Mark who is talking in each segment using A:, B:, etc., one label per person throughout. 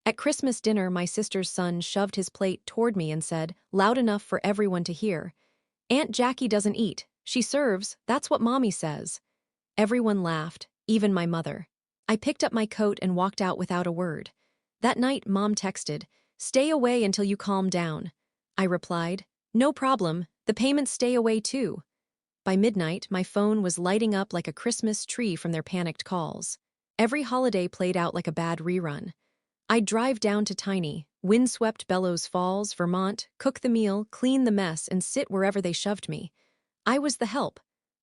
A: At Christmas dinner, my sister's son shoved his plate toward me and said, loud enough for everyone to hear, "Aunt Jackie doesn't eat. She serves. That's what Mommy says." Everyone laughed, even my mother. I picked up my coat and walked out without a word. That night, Mom texted, "Stay away until you calm down." I replied, "No problem. The payments stay away too." By midnight, my phone was lighting up like a Christmas tree from their panicked calls. Every holiday played out like a bad rerun. I'd drive down to tiny, windswept Bellows Falls, Vermont, cook the meal, clean the mess, and sit wherever they shoved me. I was the help.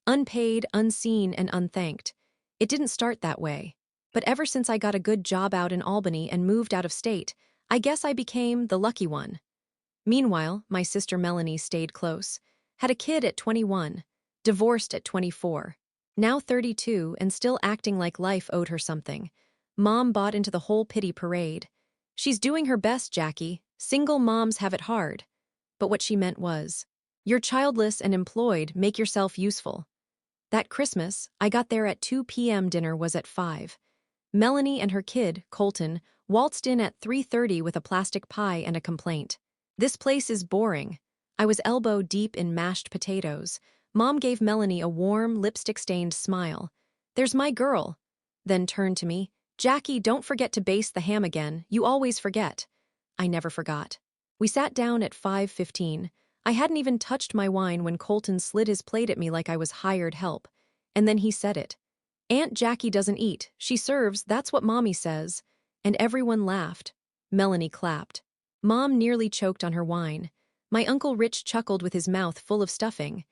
A: Unpaid, unseen, and unthanked. It didn't start that way. But ever since I got a good job out in Albany and moved out of state, I guess I became the lucky one. Meanwhile, my sister Melanie stayed close. Had a kid at 21. Divorced at 24. Now 32 and still acting like life owed her something. Mom bought into the whole pity parade. "She's doing her best, Jackie. Single moms have it hard." But what she meant was, "You're childless and employed, make yourself useful." That Christmas, I got there at 2 p.m. Dinner was at 5. Melanie and her kid, Colton, waltzed in at 3:30 with a plastic pie and a complaint. "This place is boring." I was elbow deep in mashed potatoes. Mom gave Melanie a warm, lipstick-stained smile. "There's my girl." Then turned to me, "Jackie, don't forget to baste the ham again. You always forget." I never forgot. We sat down at 5:15. I hadn't even touched my wine when Colton slid his plate at me like I was hired help. And then he said it. "Aunt Jackie doesn't eat. She serves. That's what Mommy says." And everyone laughed. Melanie clapped. Mom nearly choked on her wine. My Uncle Rich chuckled with his mouth full of stuffing.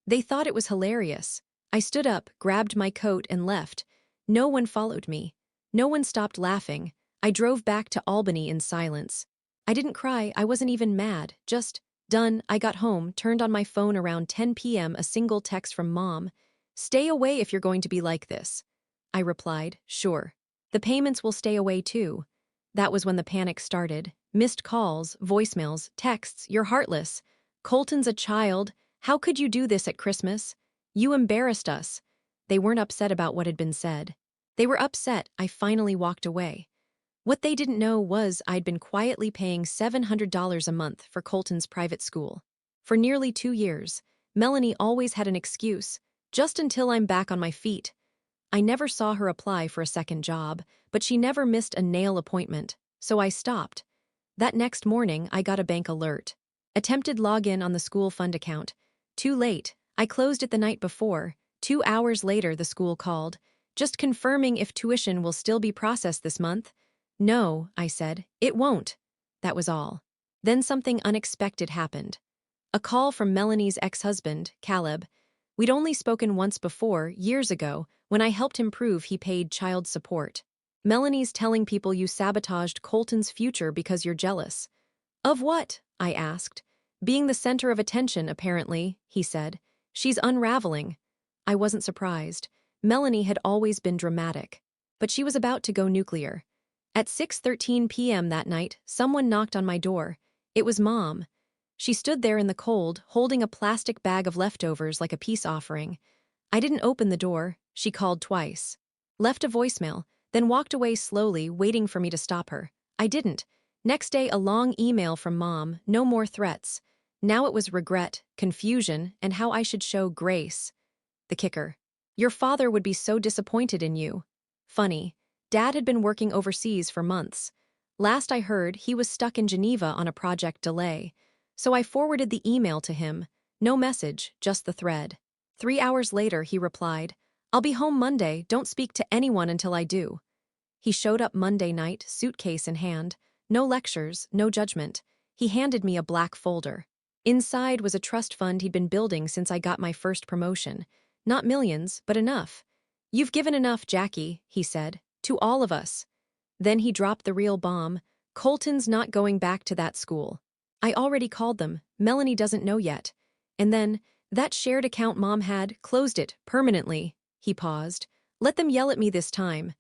A: They thought it was hilarious. I stood up, grabbed my coat, and left. No one followed me. No one stopped laughing. I drove back to Albany in silence. I didn't cry. I wasn't even mad. Just done. I got home, turned on my phone around 10 p.m. A single text from Mom. "Stay away if you're going to be like this." I replied, "Sure. The payments will stay away too." That was when the panic started. Missed calls, voicemails, texts, "You're heartless. Colton's a child. How could you do this at Christmas? You embarrassed us." They weren't upset about what had been said. They were upset I finally walked away. What they didn't know was I'd been quietly paying $700 a month for Colton's private school. For nearly 2 years, Melanie always had an excuse, "Just until I'm back on my feet." I never saw her apply for a second job, but she never missed a nail appointment, so I stopped. That next morning, I got a bank alert. Attempted login on the school fund account. Too late. I closed it the night before. 2 hours later, the school called. "Just confirming if tuition will still be processed this month." "No," I said, "it won't." That was all. Then something unexpected happened. A call from Melanie's ex-husband, Caleb. We'd only spoken once before, years ago, when I helped him prove he paid child support. "Melanie's telling people you sabotaged Colton's future because you're jealous." "Of what?" I asked. "Being the center of attention, apparently," he said. "She's unraveling." I wasn't surprised. Melanie had always been dramatic. But she was about to go nuclear. At 6:13 p.m. that night, someone knocked on my door. It was Mom. She stood there in the cold, holding a plastic bag of leftovers like a peace offering. I didn't open the door. She called twice. Left a voicemail, then walked away slowly, waiting for me to stop her. I didn't. Next day, a long email from Mom, no more threats. Now it was regret, confusion, and how I should show grace. The kicker. "Your father would be so disappointed in you." Funny. Dad had been working overseas for months. Last I heard, he was stuck in Geneva on a project delay. So I forwarded the email to him. No message, just the thread. 3 hours later, he replied, "I'll be home Monday. Don't speak to anyone until I do." He showed up Monday night, suitcase in hand. No lectures, no judgment. He handed me a black folder. Inside was a trust fund he'd been building since I got my first promotion. Not millions, but enough. "You've given enough, Jackie," he said. "To all of us." Then he dropped the real bomb. "Colton's not going back to that school. I already called them. Melanie doesn't know yet." And then, "That shared account Mom had, closed it, permanently." He paused. "Let them yell at me this time."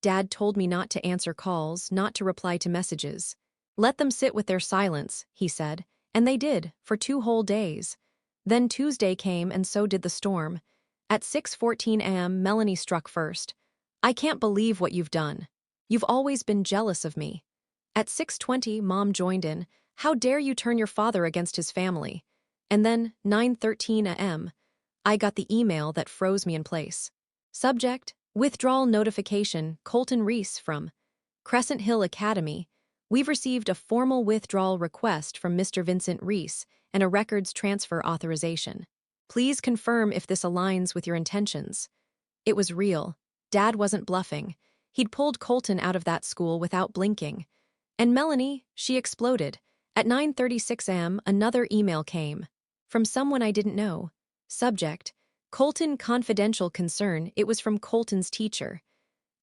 A: Dad told me not to answer calls, not to reply to messages. "Let them sit with their silence," he said. And they did, for 2 whole days. Then Tuesday came and so did the storm. At 6:14 a.m., Melanie struck first. "I can't believe what you've done. You've always been jealous of me." At 6:20, Mom joined in. How dare you turn your father against his family? And then, 9:13 a.m., I got the email that froze me in place. Subject, withdrawal notification, Colton Reese from Crescent Hill Academy. We've received a formal withdrawal request from Mr. Vincent Reese and a records transfer authorization. Please confirm if this aligns with your intentions. It was real. Dad wasn't bluffing. He'd pulled Colton out of that school without blinking. And Melanie, she exploded. At 9:36 a.m., another email came. From someone I didn't know. Subject, Colton confidential concern. It was from Colton's teacher.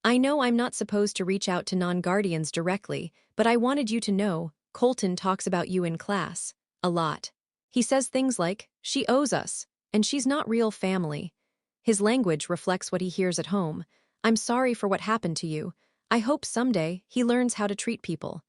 A: I know I'm not supposed to reach out to non-guardians directly, but I wanted you to know, Colton talks about you in class. A lot. He says things like, she owes us, and she's not real family. His language reflects what he hears at home. I'm sorry for what happened to you. I hope someday he learns how to treat people.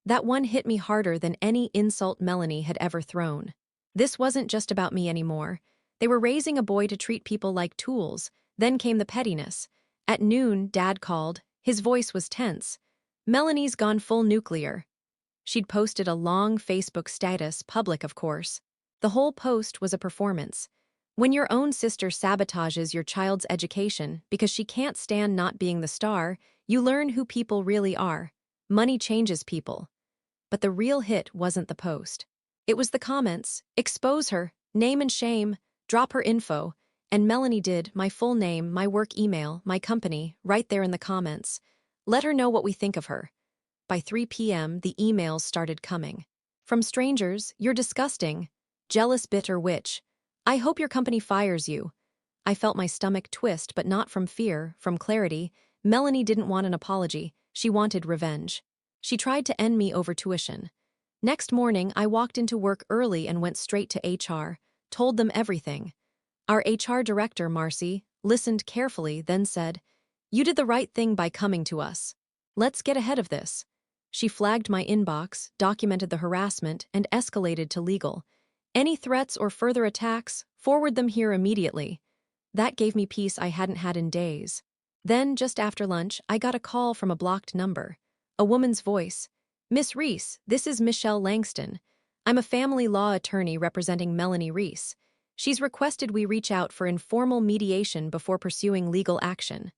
A: That one hit me harder than any insult Melanie had ever thrown. This wasn't just about me anymore. They were raising a boy to treat people like tools. Then came the pettiness. At noon, Dad called. His voice was tense. Melanie's gone full nuclear. She'd posted a long Facebook status, public of course. The whole post was a performance. When your own sister sabotages your child's education because she can't stand not being the star, you learn who people really are. Money changes people. But the real hit wasn't the post. It was the comments. Expose her, name and shame, drop her info. And Melanie did, my full name, my work email, my company, right there in the comments. Let her know what we think of her. By 3 p.m., the emails started coming. From strangers, you're disgusting. Jealous bitter witch. I hope your company fires you. I felt my stomach twist, but not from fear, from clarity. Melanie didn't want an apology. She wanted revenge. She tried to end me over tuition. Next morning, I walked into work early and went straight to HR, told them everything. Our HR director, Marcy, listened carefully, then said, "You did the right thing by coming to us. Let's get ahead of this." She flagged my inbox, documented the harassment, and escalated to legal. Any threats or further attacks, forward them here immediately. That gave me peace I hadn't had in days. Then, just after lunch, I got a call from a blocked number. A woman's voice. "Miss Reese, this is Michelle Langston. I'm a family law attorney representing Melanie Reese. She's requested we reach out for informal mediation before pursuing legal action."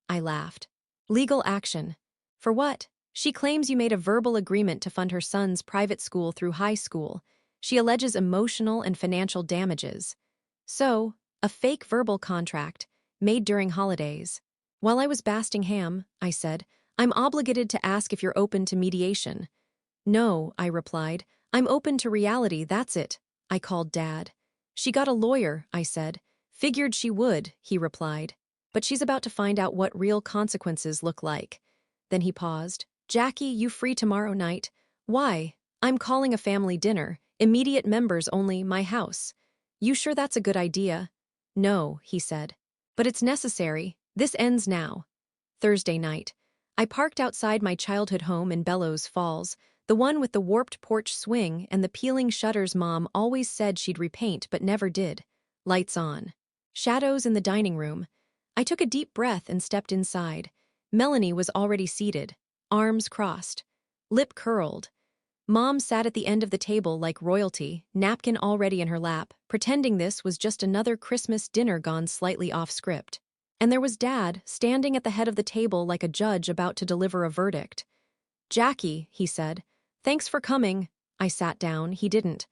A: I laughed. Legal action? For what? She claims you made a verbal agreement to fund her son's private school through high school. She alleges emotional and financial damages. So, a fake verbal contract, made during holidays. While I was basting ham, I said, "I'm obligated to ask if you're open to mediation." "No," I replied. "I'm open to reality, that's it." I called Dad. "She got a lawyer," I said. "Figured she would," he replied. "But she's about to find out what real consequences look like." Then he paused. "Jackie, you free tomorrow night?" "Why?" "I'm calling a family dinner. Immediate members only, my house." "You sure that's a good idea?" "No," he said. "But it's necessary. This ends now." Thursday night. I parked outside my childhood home in Bellows Falls, the one with the warped porch swing and the peeling shutters Mom always said she'd repaint but never did. Lights on. Shadows in the dining room. I took a deep breath and stepped inside. Melanie was already seated, arms crossed, lip curled. Mom sat at the end of the table like royalty, napkin already in her lap, pretending this was just another Christmas dinner gone slightly off script. And there was Dad, standing at the head of the table like a judge about to deliver a verdict. "Jackie," he said. "Thanks for coming." I sat down, he didn't.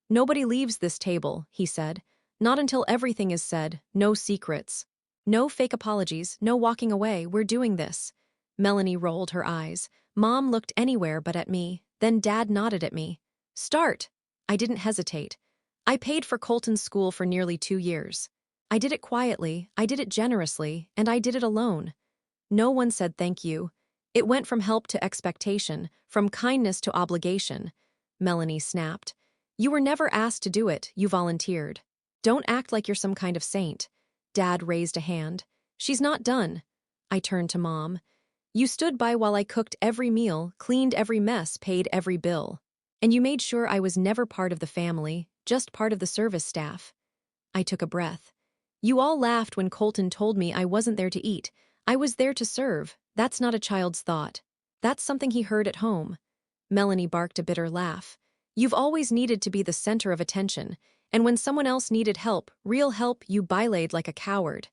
A: "Nobody leaves this table," he said. "Not until everything is said, no secrets. No fake apologies, no walking away, we're doing this." Melanie rolled her eyes. Mom looked anywhere but at me, then Dad nodded at me. "Start." I didn't hesitate. I paid for Colton's school for nearly 2 years. I did it quietly, I did it generously, and I did it alone. No one said thank you. It went from help to expectation, from kindness to obligation. Melanie snapped. "You were never asked to do it, you volunteered. Don't act like you're some kind of saint." Dad raised a hand. "She's not done." I turned to Mom. "You stood by while I cooked every meal, cleaned every mess, paid every bill. And you made sure I was never part of the family, just part of the service staff." I took a breath. "You all laughed when Colton told me I wasn't there to eat. I was there to serve. That's not a child's thought. That's something he heard at home. Melanie barked a bitter laugh. You've always needed to be the center of attention, and when someone else needed help, real help, you belayed like a coward.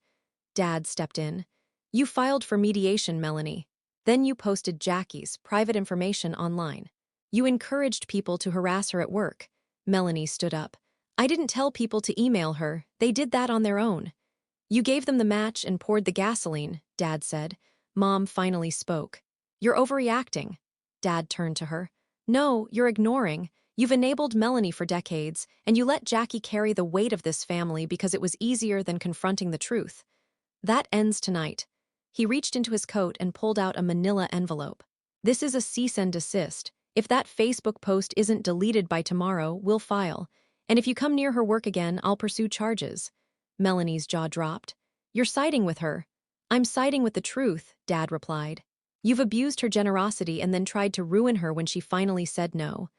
A: Dad stepped in. You filed for mediation, Melanie. Then you posted Jackie's private information online. You encouraged people to harass her at work. Melanie stood up. I didn't tell people to email her, they did that on their own. You gave them the match and poured the gasoline, Dad said. Mom finally spoke. You're overreacting. Dad turned to her. No, you're ignoring. You've enabled Melanie for decades, and you let Jackie carry the weight of this family because it was easier than confronting the truth. That ends tonight. He reached into his coat and pulled out a manila envelope. This is a cease and desist. If that Facebook post isn't deleted by tomorrow, we'll file. And if you come near her work again, I'll pursue charges. Melanie's jaw dropped. You're siding with her. I'm siding with the truth, Dad replied. You've abused her generosity and then tried to ruin her when she finally said no.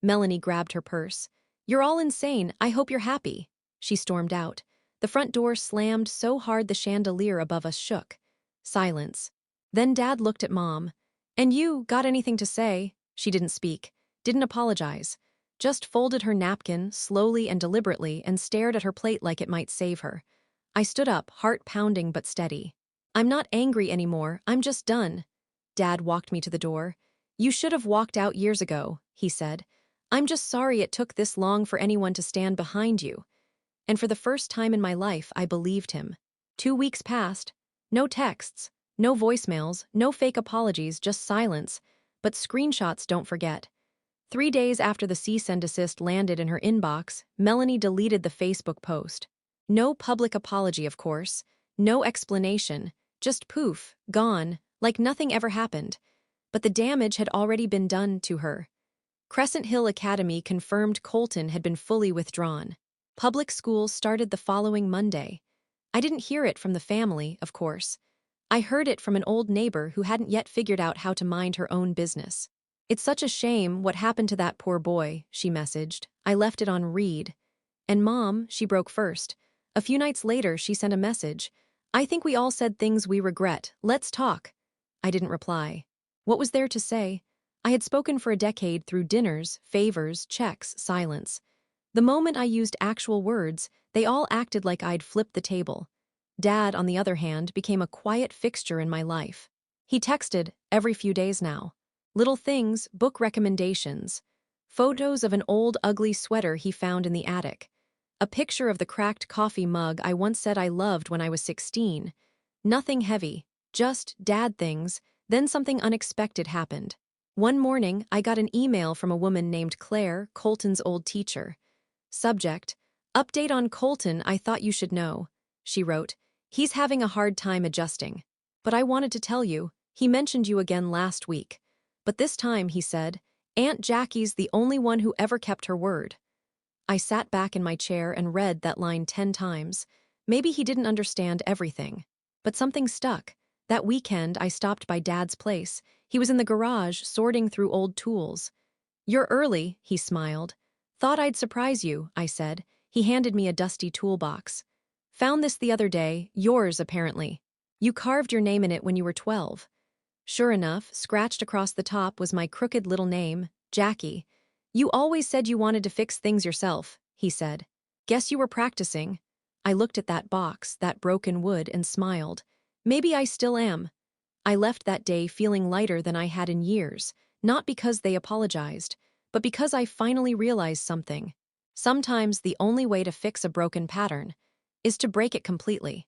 A: Melanie grabbed her purse. You're all insane. I hope you're happy. She stormed out. The front door slammed so hard the chandelier above us shook. Silence. Then Dad looked at Mom. And you, got anything to say? She didn't speak, didn't apologize. Just folded her napkin slowly and deliberately and stared at her plate like it might save her. I stood up, heart pounding but steady. I'm not angry anymore, I'm just done. Dad walked me to the door. You should have walked out years ago, he said. I'm just sorry it took this long for anyone to stand behind you. And for the first time in my life, I believed him. 2 weeks passed. No texts, no voicemails, no fake apologies, just silence. But screenshots don't forget. 3 days after the cease and desist landed in her inbox, Melanie deleted the Facebook post. No public apology, of course. No explanation. Just poof, gone, like nothing ever happened. But the damage had already been done to her. Crescent Hill Academy confirmed Colton had been fully withdrawn. Public schools started the following Monday. I didn't hear it from the family, of course. I heard it from an old neighbor who hadn't yet figured out how to mind her own business. It's such a shame what happened to that poor boy, she messaged. I left it on read. And Mom, she broke first. A few nights later, she sent a message. I think we all said things we regret. Let's talk. I didn't reply. What was there to say? I had spoken for a decade through dinners, favors, checks, silence. The moment I used actual words, they all acted like I'd flipped the table. Dad, on the other hand, became a quiet fixture in my life. He texted every few days now. Little things, book recommendations. Photos of an old ugly sweater he found in the attic. A picture of the cracked coffee mug I once said I loved when I was 16. Nothing heavy, just dad things. Then something unexpected happened. One morning, I got an email from a woman named Claire, Colton's old teacher. Subject: Update on Colton I thought you should know. She wrote, He's having a hard time adjusting. But I wanted to tell you, he mentioned you again last week. But this time, he said, Aunt Jackie's the only one who ever kept her word. I sat back in my chair and read that line 10 times. Maybe he didn't understand everything. But something stuck. That weekend, I stopped by Dad's place. He was in the garage, sorting through old tools. You're early, he smiled. Thought I'd surprise you, I said. He handed me a dusty toolbox. Found this the other day, yours apparently. You carved your name in it when you were 12. Sure enough, scratched across the top was my crooked little name, Jackie. You always said you wanted to fix things yourself, he said. Guess you were practicing. I looked at that box, that broken wood, and smiled. Maybe I still am. I left that day feeling lighter than I had in years, not because they apologized, but because I finally realized something. Sometimes the only way to fix a broken pattern is to break it completely.